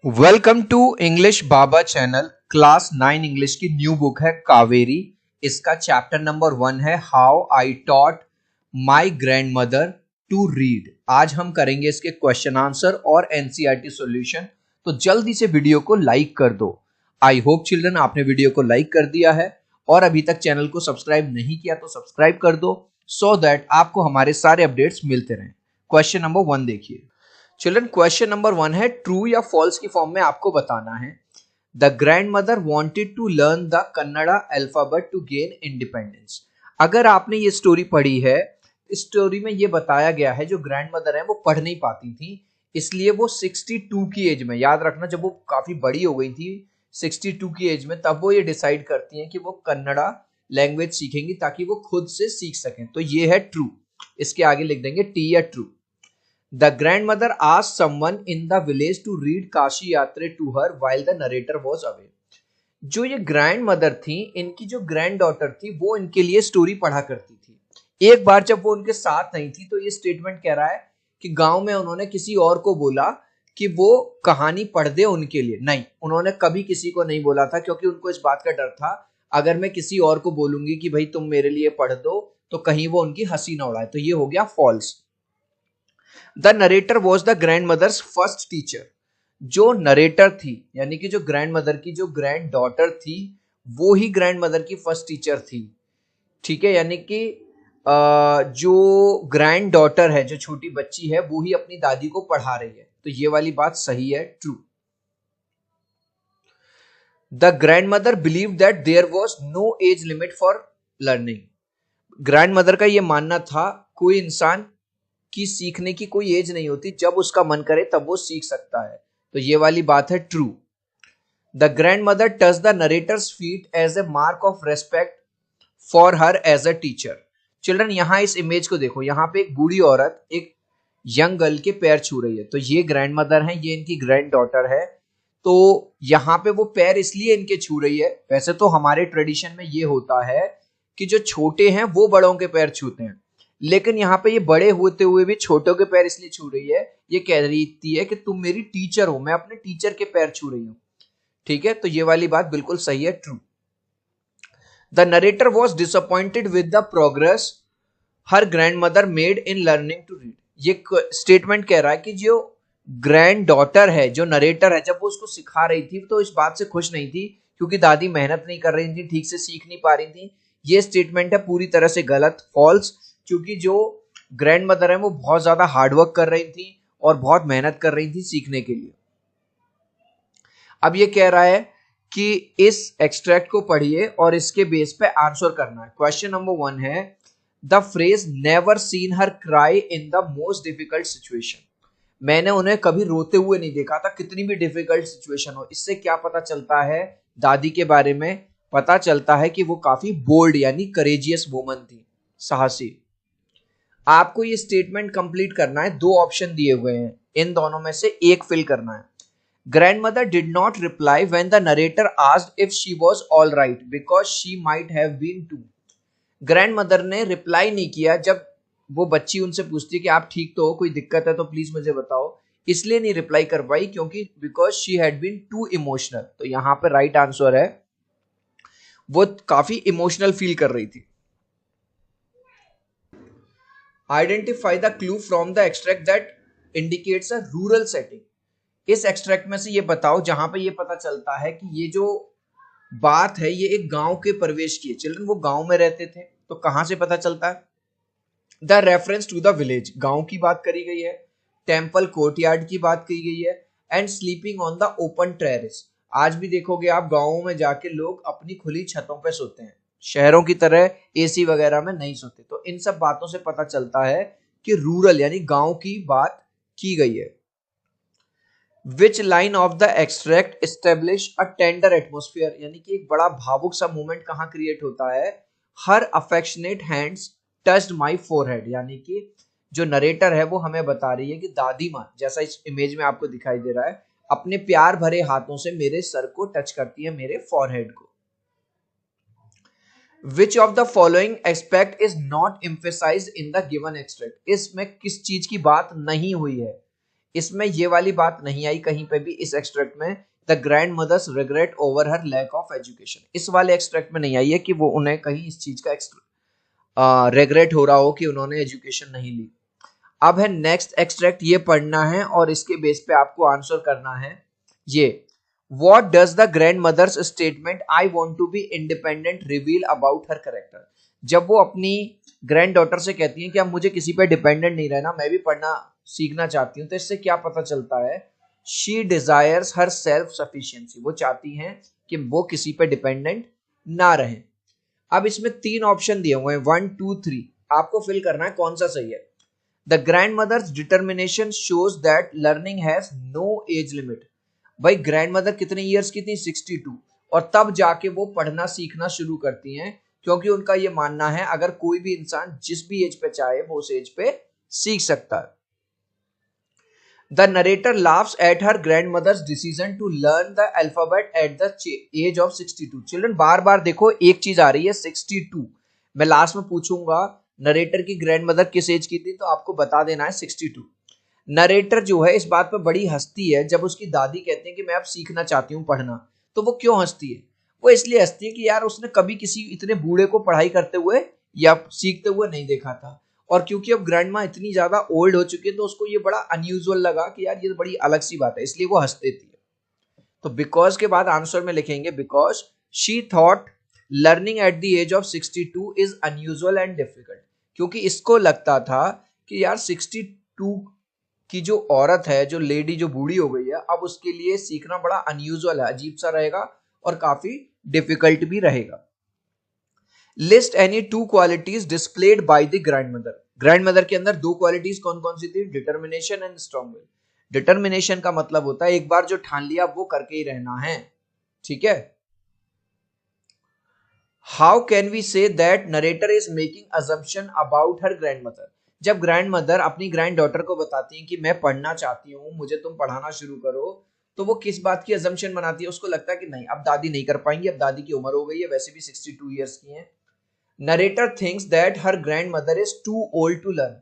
Welcome to English Baba channel. Class 9 English की new book है कावेरी। इसका चैप्टर नंबर 1 है how I taught my grandmother to read. आज हम करेंगे इसके क्वेश्चन आंसर और एनसीईआरटी सॉल्यूशन। तो जल्दी से वीडियो को लाइक कर दो। आई होप चिल्ड्रन आपने वीडियो को लाइक कर दिया है और अभी तक चैनल को सब्सक्राइब नहीं किया तो सब्सक्राइब कर दो सो दैट आपको हमारे सारे अपडेट्स मिलते रहें। क्वेश्चन नंबर 1 देखिए चिल्ड्रन। क्वेश्चन नंबर 1 है ट्रू या फॉल्स की फॉर्म में आपको बताना है। The grandmother wanted to learn the Kannada alphabet to gain independence. अगर आपने ये स्टोरी पढ़ी है, इस स्टोरी में ये बताया गया है जो ग्रैंड मदर है वो पढ़ नहीं पाती थी, इसलिए वो 62 की एज में, याद रखना जब वो काफी बड़ी हो गई थी 62 की एज में, तब वो ये डिसाइड करती हैं कि वो कन्नड़ा लैंग्वेज सीखेंगी ताकि वो खुद से सीख सकें। तो ये है ट्रू। इसके आगे लिख देंगे टी या true. The grandmother asked someone in the village to read Kashi यात्रे to her while the narrator was away। जो ये ग्रैंड मदर थी, इनकी जो ग्रैंड डॉटर थी वो इनके लिए स्टोरी पढ़ा करती थी। एक बार जब वो उनके साथ नहीं थी तो ये स्टेटमेंट कह रहा है कि गांव में उन्होंने किसी और को बोला कि वो कहानी पढ़ दे उनके लिए। नहीं, उन्होंने कभी किसी को नहीं बोला था क्योंकि उनको इस बात का डर था अगर मैं किसी और को बोलूंगी कि भाई तुम मेरे लिए पढ़ दो तो कहीं वो उनकी हंसी ना उड़ाए। तो ये हो गया false. The narrator was the grandmother's first teacher. जो नरेटर थी यानी कि जो ग्रैंड मदर की जो ग्रैंड डॉटर थी वो ही ग्रैंड मदर की फर्स्ट टीचर थी। ठीक है, यानी कि जो ग्रैंड डॉटर है, जो छोटी बच्ची है, वो ही अपनी दादी को पढ़ा रही है। तो ये वाली बात सही है, true. The grandmother believe that there was no age limit for learning. Grandmother का यह मानना था कोई इंसान कि सीखने की कोई एज नहीं होती, जब उसका मन करे तब वो सीख सकता है। तो ये वाली बात है true. The grandmother touch the narrator's feet as a mark of respect for her as a teacher. Children यहां इस इमेज को देखो, यहां पे एक बूढ़ी औरत एक यंग गर्ल के पैर छू रही है। तो ये ग्रैंड मदर है, ये इनकी ग्रैंड डॉटर है। तो यहाँ पे वो पैर इसलिए इनके छू रही है। वैसे तो हमारे ट्रेडिशन में ये होता है कि जो छोटे हैं वो बड़ों के पैर छूते हैं, लेकिन यहाँ पे ये बड़े होते हुए भी छोटों के पैर इसलिए छू रही है, ये कह रही है कि तुम मेरी टीचर हो, मैं अपने टीचर के पैर छू रही हूं। ठीक है, तो ये वाली बात बिल्कुल सही है, true. The narrator was disappointed with the progress her grandmother made in learning to read. ये स्टेटमेंट कह रहा है कि जो ग्रैंड डॉटर है, जो नरेटर है, जब वो उसको सिखा रही थी तो इस बात से खुश नहीं थी क्योंकि दादी मेहनत नहीं कर रही थी, ठीक से सीख नहीं पा रही थी। ये स्टेटमेंट है पूरी तरह से गलत, फॉल्स। क्योंकि जो ग्रैंड मदर है वो बहुत ज्यादा हार्डवर्क कर रही थी और बहुत मेहनत कर रही थी सीखने के लिए। अब ये कह रहा है कि इस एक्सट्रैक्ट को पढ़िए और इसके बेस पे आंसर करना है। क्वेश्चन नंबर 1 है the phrase never seen her cry in the most difficult situation. मैंने उन्हें कभी रोते हुए नहीं देखा था, कितनी भी डिफिकल्ट सिचुएशन हो। इससे क्या पता चलता है दादी के बारे में? पता चलता है कि वो काफी बोल्ड यानी करेजियस वुमन थी, साहसी। आपको ये स्टेटमेंट कंप्लीट करना है, दो ऑप्शन दिए हुए हैं, इन दोनों में से एक फिल करना है। Grandmother did not reply when the narrator asked if she was all right because she might have been too. Grandmother ने रिप्लाई नहीं किया जब वो बच्ची उनसे पूछती कि आप ठीक तो हो, कोई दिक्कत है तो प्लीज मुझे बताओ। इसलिए नहीं रिप्लाई कर पाई क्योंकि because she had been too emotional. तो यहां पर राइट आंसर है वो काफी इमोशनल फील कर रही थी। Identify the clue from the extract that indicates a rural setting. इस एक्सट्रैक्ट में से ये बताओ जहां पे ये पता चलता है कि ये जो बात है ये एक गांव के परिवेश की है। चिल्ड्रन वो गांव में रहते थे, तो कहां से पता चलता है? The reference to the village, गांव की बात करी गई है। टेम्पल कोर्टयार्ड की बात की गई है। And sleeping on the open terrace. आज भी देखोगे आप गांवों में जाके लोग अपनी खुली छतों पे सोते हैं, शहरों की तरह एसी वगैरह में नहीं सोते। तो इन सब बातों से पता चलता है कि रूरल यानी गांव की बात की गई है। Which line of the extract establish a tender atmosphere, यानी कि एक बड़ा भावुक सा मोमेंट कहां क्रिएट होता है? Her affectionate hands touched my forehead, यानी कि जो नरेटर है वो हमें बता रही है कि दादी माँ, जैसा इस इमेज में आपको दिखाई दे रहा है, अपने प्यार भरे हाथों से मेरे सर को टच करती है, मेरे फॉरहेड को। Which of the following aspect is not emphasised in the given extract, इसमें किस चीज की बात नहीं हुई है? इसमें ये वाली बात नहीं आई कहीं पे भी इस एक्सट्रैक्ट में, the grandmother's regret over her lack of education, इस वाले एक्सट्रैक्ट में नहीं आई है कि वो उन्हें कहीं इस चीज का रिग्रेट हो रहा हो कि उन्होंने एजुकेशन नहीं ली। अब है नेक्स्ट एक्सट्रैक्ट, ये पढ़ना है और इसके बेस पे आपको आंसर करना है। ये what does the grandmother's statement I want to be independent reveal about her character, जब वो अपनी ग्रैंड डॉटर से कहती हैं कि अब मुझे किसी पे डिपेंडेंट नहीं रहना, मैं भी पढ़ना सीखना चाहती हूँ, तो इससे क्या पता चलता है, she desires her self sufficiency, वो चाहती हैं कि वो किसी पे डिपेंडेंट ना रहे। अब इसमें 3 ऑप्शन दिए हुए हैं 1 2 3, आपको फिल करना है कौन सा सही है। The grandmother's determination shows that learning has no age limit, भाई ग्रैंड मदर कितने ईयर्स की थी 62, और तब जाके वो पढ़ना सीखना शुरू करती हैं, क्योंकि उनका ये मानना है अगर कोई भी इंसान जिस भी एज पे चाहे वो उस एज पे सीख सकता है। The narrator laughs at her grandmother's decision to learn the alphabet at the age of 62। Children बार बार देखो एक चीज आ रही है 62, मैं लास्ट में पूछूंगा नरेटर की ग्रैंड मदर किस एज की थी, तो आपको बता देना है 62। नरेटर जो है इस बात पर बड़ी हंसती है जब उसकी दादी कहती है कि मैं अब सीखना चाहती हूँ पढ़ना, तो वो क्यों हंसती है, वो इसलिए हंसती है कि यार उसने कभी किसी इतने बूढ़े को पढ़ाई करते हुए या सीखते हुए नहीं देखा था, और क्योंकि अब ग्रैंड माँ इतनी ज्यादा ओल्ड हो चुकी है तो उसको ये बड़ा अनयूजुअल लगा कि यार ये बड़ी अलग सी बात है, इसलिए वो हंस देती है। तो बिकॉज के बाद आंसर में लिखेंगे because she thought learning at the age of 62 is unusual and difficult, क्योंकि इसको लगता था कि यार 62 की जो औरत है, जो लेडी जो बूढ़ी हो गई है, अब उसके लिए सीखना बड़ा अनयूजुअल है, अजीब सा रहेगा और काफी डिफिकल्ट भी रहेगा। List any 2 qualities displayed by the grand mother, grand mother के अंदर 2 क्वालिटीज कौन कौन सी थी, determination and strong will. Determination का मतलब होता है एक बार जो ठान लिया वो करके ही रहना है, ठीक है। How can we say that narrator is making assumption about her grandmother, जब ग्रैंड मदर अपनी ग्रैंड डॉटर को बताती है कि मैं पढ़ना चाहती हूँ, मुझे तुम पढ़ाना शुरू करो, तो वो किस बात की अजम्पशन बनाती है, उसको लगता है कि नहीं अब दादी नहीं कर पाएंगी, अब दादी की उम्र हो गई है, वैसे भी 62 ईयर्स की है। Narrator thinks that her grandmother is too old to learn,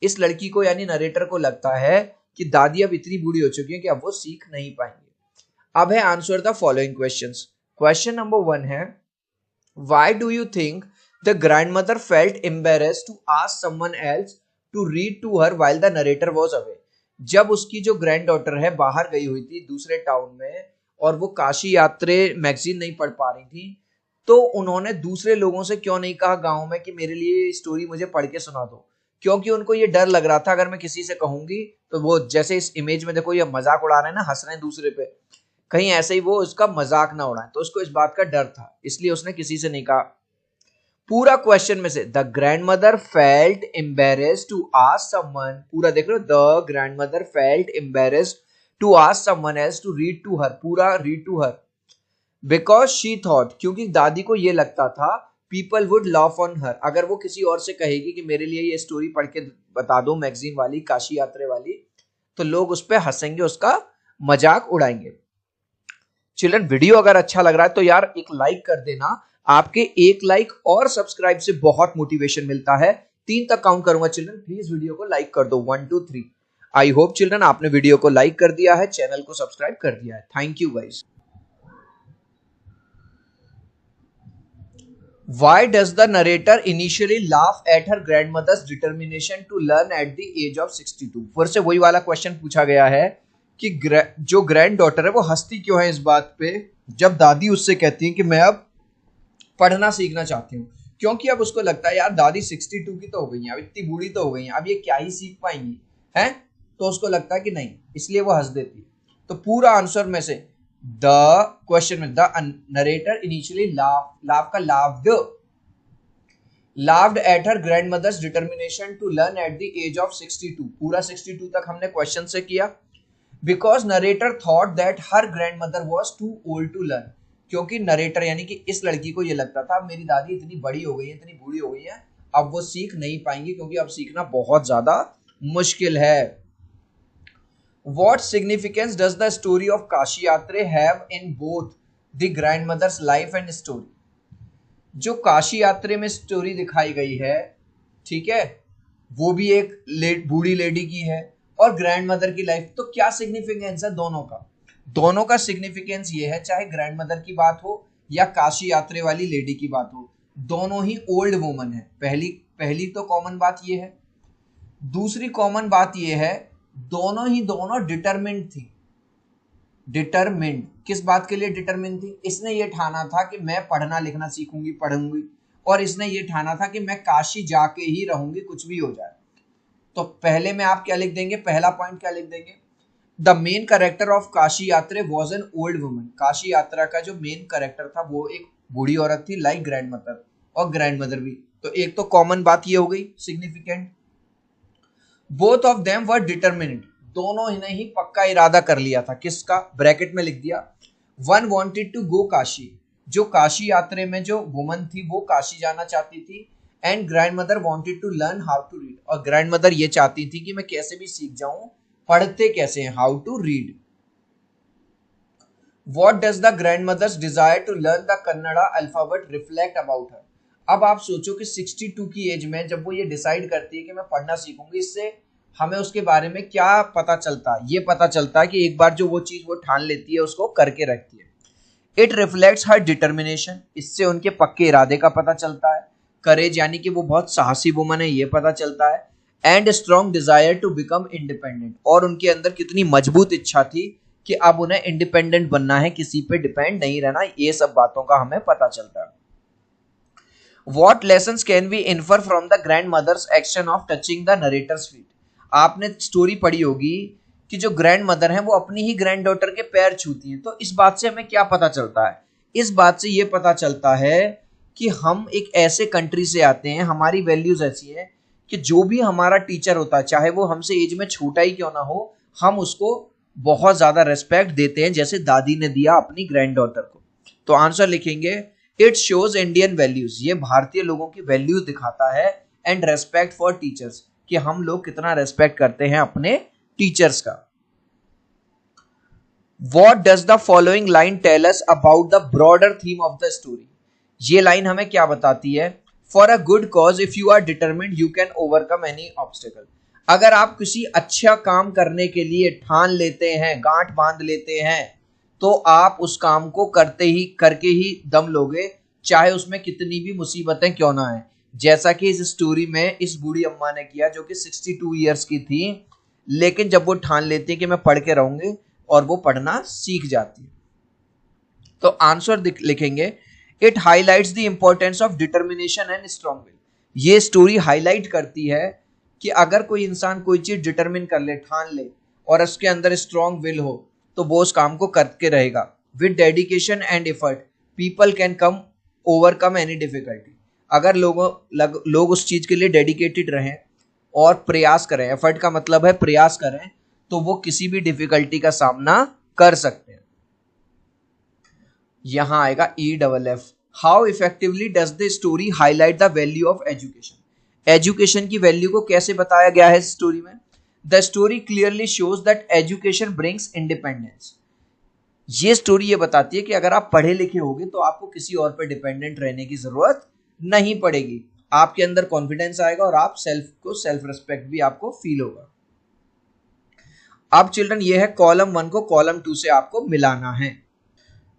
इस लड़की को यानी नरेटर को लगता है कि दादी अब इतनी बूढ़ी हो चुकी है कि अब वो सीख नहीं पाएंगे। अब है answer the following questions. Question number 1 है why do you think the grandmother felt embarrassed to ask someone else to read to her while the narrator was away, जब उसकी जो ग्रैंड डॉटर है बाहर गई हुई थी दूसरे टाउन में और वो काशी यात्रे मैगजीन नहीं पढ़ पा रही थी, तो उन्होंने दूसरे लोगों से क्यों नहीं कहा गांव में कि मेरे लिए स्टोरी मुझे पढ़ के सुना दो, क्योंकि उनको ये डर लग रहा था अगर मैं किसी से कहूंगी तो वो जैसे इस इमेज में देखो ये मजाक उड़ा रहे हैं ना, हंस रहे हैं दूसरे पे, कहीं ऐसे ही वो उसका मजाक ना उड़ाए, तो उसको इस बात का डर था, इसलिए उसने किसी से नहीं कहा। पूरा क्वेश्चन में से the grandmother felt embarrassed to ask someone, पूरा देख लो the grandmother felt embarrassed to ask someone else to read to her, पूरा read to her, because she thought, क्योंकि दादी को ये लगता था people would laugh on her, अगर वो किसी और से कहेगी कि मेरे लिए ये स्टोरी पढ़ के बता दो मैगजीन वाली काशी यात्रा वाली, तो लोग उस पर हंसेंगे, उसका मजाक उड़ाएंगे। चिल्ड्रन वीडियो अगर अच्छा लग रहा है तो यार एक लाइक कर देना, आपके एक लाइक और सब्सक्राइब से बहुत मोटिवेशन मिलता है। 3 तक काउंट करूंगा चिल्ड्रन, प्लीज वीडियो को लाइक कर दो 1 2 3। आई होप चिल्ड्रन आपने वीडियो को लाइक कर दिया है, चैनल को सब्सक्राइब कर दिया है। Thank you guys. Why does the narrator initially laugh at her grandmother's determination to learn at the age of 62? फिर से वही वाला क्वेश्चन पूछा गया है कि जो ग्रैंड डॉटर है वो हंसती क्यों है इस बात पे जब दादी उससे कहती है कि मैं अब पढ़ना सीखना चाहती हूँ, क्योंकि अब उसको लगता है यार दादी 62 की तो हो गई है, अब इतनी बूढ़ी तो हो गई है, अब ये क्या ही सीख पाएंगी हैं, तो उसको लगता है कि नहीं, इसलिए वो हंस देती है। तो पूरा आंसर में से द क्वेश्चन में द नरेटर इनिशियली लाफ का laughed at her grandmother's determination to learn at the age of 62, पूरा 62 तक हमने क्वेश्चन से किया। Because narrator thought that her grandmother was too old to learn, क्योंकि narrator यानी कि इस लड़की को ये लगता था मेरी दादी इतनी बड़ी हो गई है, इतनी बूढ़ी हो गई है, अब वो सीख नहीं पाएंगी क्योंकि अब सीखना बहुत ज्यादा मुश्किल है। What significance does the story of Kashi यात्रे have in both the grandmother's life and story? जो काशी यात्रे में स्टोरी दिखाई गई है, ठीक है, वो भी एक बूढ़ी लेडी की है, और ग्रैंड मदर की लाइफ। तो क्या सिग्निफिकेंस है दोनों का? दोनों का सिग्निफिकेंस ये है, चाहे ग्रैंड मदर की बात हो या काशी यात्रे वाली लेडी की बात हो, दोनों ही ओल्ड वुमन है। पहली पहली तो कॉमन बात ये है। दूसरी कॉमन बात ये है, दोनों डिटरमिन्ड थी। डिटरमिन्ड किस बात के लिए डिटरमिन्ड थी? इसने ये ठाना था कि मैं पढ़ना लिखना सीखूंगी, पढ़ूंगी, और इसने ये ठाना था कि मैं काशी जाके ही रहूंगी, कुछ भी हो जाए। तो पहले में आप क्या लिख देंगे? पहला पॉइंट क्या लिख देंगे? The main character of Kashi Yatra was an old woman. Kashi Yatra का जो मेन कैरेक्टर था वो एक बूढ़ी औरत थी, लाइक ग्रैंड मदर, और ग्रैंड मदर भी। तो एक तो कॉमन बात ये हो गई significant. Both of them were determined, दोनों ने ही पक्का इरादा कर लिया था। किसका? ब्रैकेट में लिख दिया, one wanted to go Kashi, जो काशी यात्रा में जो वुमन थी वो काशी जाना चाहती थी। And grandmother wanted to learn how to read, और ग्रैंड मदर ये चाहती थी कि मैं कैसे भी सीख जाऊं, पढ़ते कैसे हैं, how to read. What does the grandmother's desire to learn the Kannada alphabet reflect about her. अब आप सोचो कि 62 की एज में जब वो ये डिसाइड करती है कि मैं पढ़ना सीखूंगी, इससे हमें उसके बारे में क्या पता चलता है? ये पता चलता है कि एक बार जो वो चीज वो ठान लेती है उसको करके रखती है। इट रिफ्लेक्ट्स हर डिटर्मिनेशन, इससे उनके पक्के इरादे का पता चलता है। करेज यानी कि वो बहुत साहसी वुमन है, ये पता चलता है। And strong desire to become independent, और उनके अंदर कितनी मजबूत इच्छा थी कि अब उन्हें इंडिपेंडेंट बनना है, किसी पे डिपेंड नहीं रहना। ये सब बातों का हमें पता चलता है। What lessons can we infer from the grandmother's action of touching the narrator's feet? आपने स्टोरी पढ़ी होगी कि जो ग्रैंड मदर है वो अपनी ही ग्रैंड डॉटर के पैर छूती हैं। तो इस बात से हमें क्या पता चलता है? इस बात से ये पता चलता है कि हम एक ऐसे कंट्री से आते हैं, हमारी वैल्यूज ऐसी है कि जो भी हमारा टीचर होता है, चाहे वो हमसे एज में छोटा ही क्यों ना हो, हम उसको बहुत ज्यादा रेस्पेक्ट देते हैं, जैसे दादी ने दिया अपनी ग्रैंड डॉटर को। तो आंसर लिखेंगे, इट शोज इंडियन वैल्यूज, ये भारतीय लोगों की वैल्यूज दिखाता है। एंड रेस्पेक्ट फॉर टीचर्स, कि हम लोग कितना रेस्पेक्ट करते हैं अपने टीचर्स का। What does the following line tell us about the broader theme of the story? ये लाइन हमें क्या बताती है? For a good cause if you are determined you can overcome any obstacle. अगर आप किसी अच्छा काम करने के लिए ठान लेते हैं, गांठ बांध लेते हैं, तो आप उस काम को करके ही दम लोगे, चाहे उसमें कितनी भी मुसीबतें क्यों ना आए। जैसा कि इस स्टोरी में इस बूढ़ी अम्मा ने किया, जो कि 62 ईयर्स की थी, लेकिन जब वो ठान लेती है कि मैं पढ़ के रहूंगी, और वो पढ़ना सीख जाती है। तो आंसर लिखेंगे, it highlights the importance of determination and strong will. ये स्टोरी हाईलाइट करती है कि अगर कोई इंसान कोई चीज डिटरमिन कर ले, ठान ले, और उसके अंदर स्ट्रॉन्ग विल हो, तो वो उस काम को करके रहेगा। With dedication and effort people can come overcome any difficulty. अगर लोग उस चीज के लिए डेडिकेटेड रहें और प्रयास करें, एफर्ट का मतलब है प्रयास करें, तो वो किसी भी डिफिकल्टी का सामना कर सकते हैं। यहां आएगा EFF। How effectively does the story highlight the value of education? Education की वैल्यू को कैसे बताया गया है स्टोरी में? The story clearly shows that education brings independence. ये स्टोरी ये बताती है कि अगर आप पढ़े लिखे होगे तो आपको किसी और पर डिपेंडेंट रहने की जरूरत नहीं पड़ेगी। आपके अंदर कॉन्फिडेंस आएगा और आप सेल्फ रिस्पेक्ट भी आपको फील होगा। अब चिल्ड्रन, ये है कॉलम 1 को कॉलम 2 से आपको मिलाना है।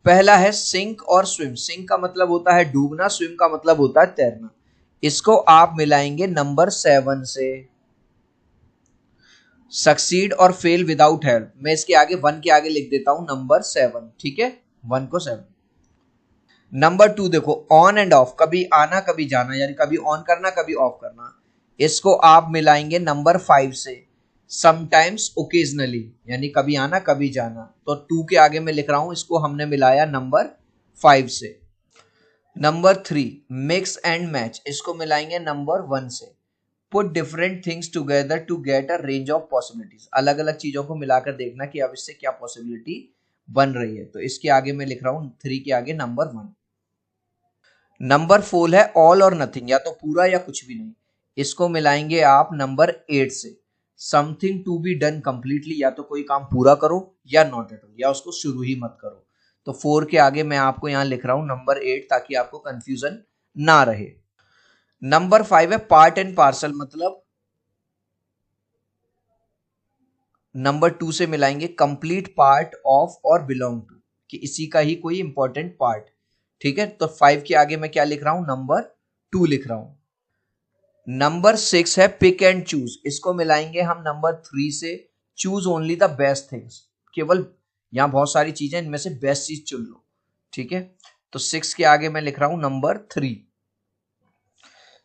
पहला है सिंक और स्विम। सिंक का मतलब होता है डूबना, स्विम का मतलब होता है तैरना। इसको आप मिलाएंगे नंबर 7 से। सक्सीड और फेल विदाउट हेल्प, मैं इसके आगे 1 के आगे लिख देता हूं नंबर 7, ठीक है, 1 को 7। नंबर 2 देखो, ऑन एंड ऑफ, कभी आना कभी जाना, यानी कभी ऑन करना कभी ऑफ करना। इसको आप मिलाएंगे नंबर 5 से। समटाइम्स ओकेजनली, यानी कभी आना कभी जाना। तो 2 के आगे मैं लिख रहा हूं, इसको हमने मिलाया नंबर 5 से। नंबर 3 मिक्स एंड मैच, इसको मिलाएंगे नंबर 1 से। Put different things together to get a range of possibilities, अलग अलग चीजों को मिलाकर देखना कि अब इससे क्या पॉसिबिलिटी बन रही है। तो इसके आगे मैं लिख रहा हूं 3 के आगे नंबर 1। नंबर 4 है ऑल और नथिंग, या तो पूरा या कुछ भी नहीं। इसको मिलाएंगे आप नंबर 8 से। Something to be done completely, या तो कोई काम पूरा करो या नॉट एट ऑल, या उसको शुरू ही मत करो। तो 4 के आगे मैं आपको यहां लिख रहा हूं नंबर 8, ताकि आपको कंफ्यूजन ना रहे। नंबर 5 है पार्ट एंड पार्सल, मतलब नंबर 2 से मिलाएंगे कंप्लीट पार्ट ऑफ और बिलोंग टू, कि इसी का ही कोई इंपॉर्टेंट पार्ट। ठीक है, तो 5 के आगे मैं क्या लिख रहा हूं, नंबर 2 लिख रहा हूं। नंबर 6 है पिक एंड चूज, इसको मिलाएंगे हम नंबर 3 से, choose only the best things, केवल यहां बहुत सारी चीजें, इनमें से बेस्ट चीज चुन लो। ठीक है, तो 6 के आगे मैं लिख रहा हूं नंबर 3।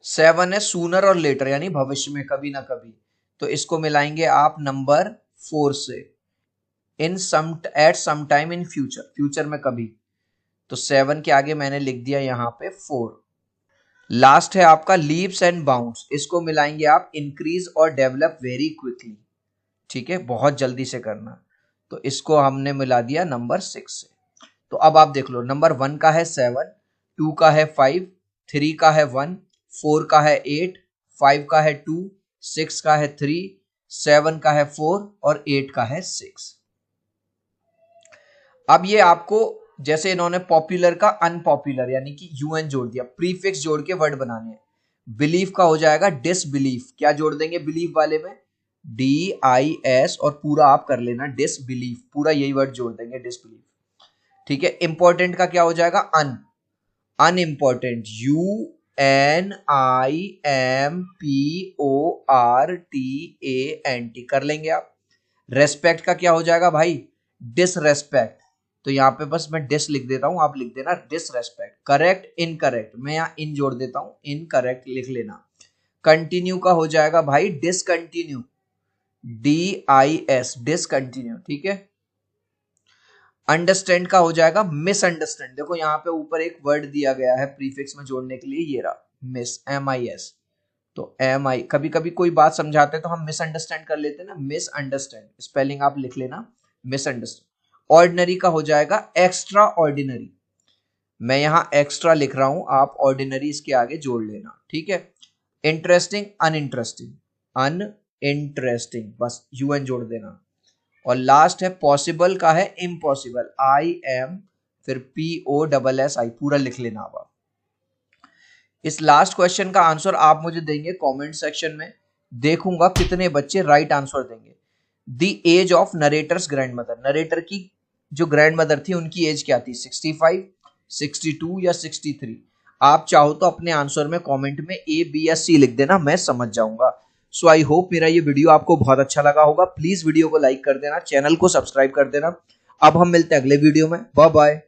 7 है सूनर और लेटर, यानी भविष्य में, कभी ना कभी, तो इसको मिलाएंगे आप नंबर 4 से, in some at some time in future, future में कभी, तो 7 के आगे मैंने लिख दिया यहां पे 4। लास्ट है आपका लीप्स एंड बाउंड्स, इसको मिलाएंगे आप इंक्रीज और डेवलप वेरी क्विकली। ठीक है, बहुत जल्दी से करना, तो इसको हमने मिला दिया नंबर 6 से। तो अब आप देख लो, नंबर 1 का है 7, 2 का है 5, 3 का है 1, 4 का है 8, 5 का है 2, 6 का है 3, 7 का है 4 और 8 का है 6। अब ये आपको, जैसे इन्होंने पॉपुलर का अनपॉपुलर यानी कि यूएन जोड़ दिया, प्रीफिक्स जोड़ के वर्ड बनाने हैं। बिलीफ का हो जाएगा डिसबिलीफ, क्या जोड़ देंगे बिलीफ वाले में, DIS, और पूरा आप कर लेना डिसबिलीफ, पूरा यही वर्ड जोड़ देंगे डिसबिलीफ। ठीक है, इंपॉर्टेंट का क्या हो जाएगा, अनइम्पॉर्टेंट, UNIMPORTANT कर लेंगे आप। रेस्पेक्ट का क्या हो जाएगा भाई, डिसरेस्पेक्ट, तो यहाँ पे बस मैं डिस लिख देता हूं, आप लिख देना डिसरेस्पेक्ट। करेक्ट इनकरेक्ट, मैं यहाँ इन जोड़ देता हूं, इनकरेक्ट लिख लेना। कंटिन्यू का हो जाएगा भाई डिसकंटिन्यू, DIS, डिसकंटिन्यू। ठीक है, अंडरस्टैंड का हो जाएगा मिसअंडरस्टैंड, देखो यहाँ पे ऊपर एक वर्ड दिया गया है प्रीफिक्स में जोड़ने के लिए, ये रहा मिस, MIS, तो MI, कभी कभी कोई बात समझाते हैं तो हम मिसअंडरस्टैंड कर लेते हैं ना, मिसअंडरस्टैंड, स्पेलिंग आप लिख लेना मिसअंडरस्टैंड। ऑर्डिनरी का हो जाएगा एक्स्ट्रा ऑर्डिनरी, मैं यहां एक्स्ट्रा लिख रहा हूं, आप ऑर्डिनरी इसके आगे जोड़ लेना। ठीक है, इंटरेस्टिंग अनइंटरेस्टिंग, अनइंटरेस्टिंग बस UN जोड़ देना। और लास्ट है पॉसिबल का है इम्पॉसिबल, IM फिर POSSI, पूरा लिख लेना। अब इस लास्ट क्वेश्चन का आंसर आप मुझे देंगे कमेंट सेक्शन में, देखूंगा कितने बच्चे राइट आंसर देंगे। The age of narrator's grandmother, narrator की जो ग्रैंड मदर थी उनकी एज क्या थी, 65, 62 या 63? आप चाहो तो अपने आंसर में कमेंट में A, B या C लिख देना, मैं समझ जाऊंगा। सो आई होप मेरा ये वीडियो आपको बहुत अच्छा लगा होगा, प्लीज वीडियो को लाइक कर देना, चैनल को सब्सक्राइब कर देना। अब हम मिलते हैं अगले वीडियो में, बाय बाय।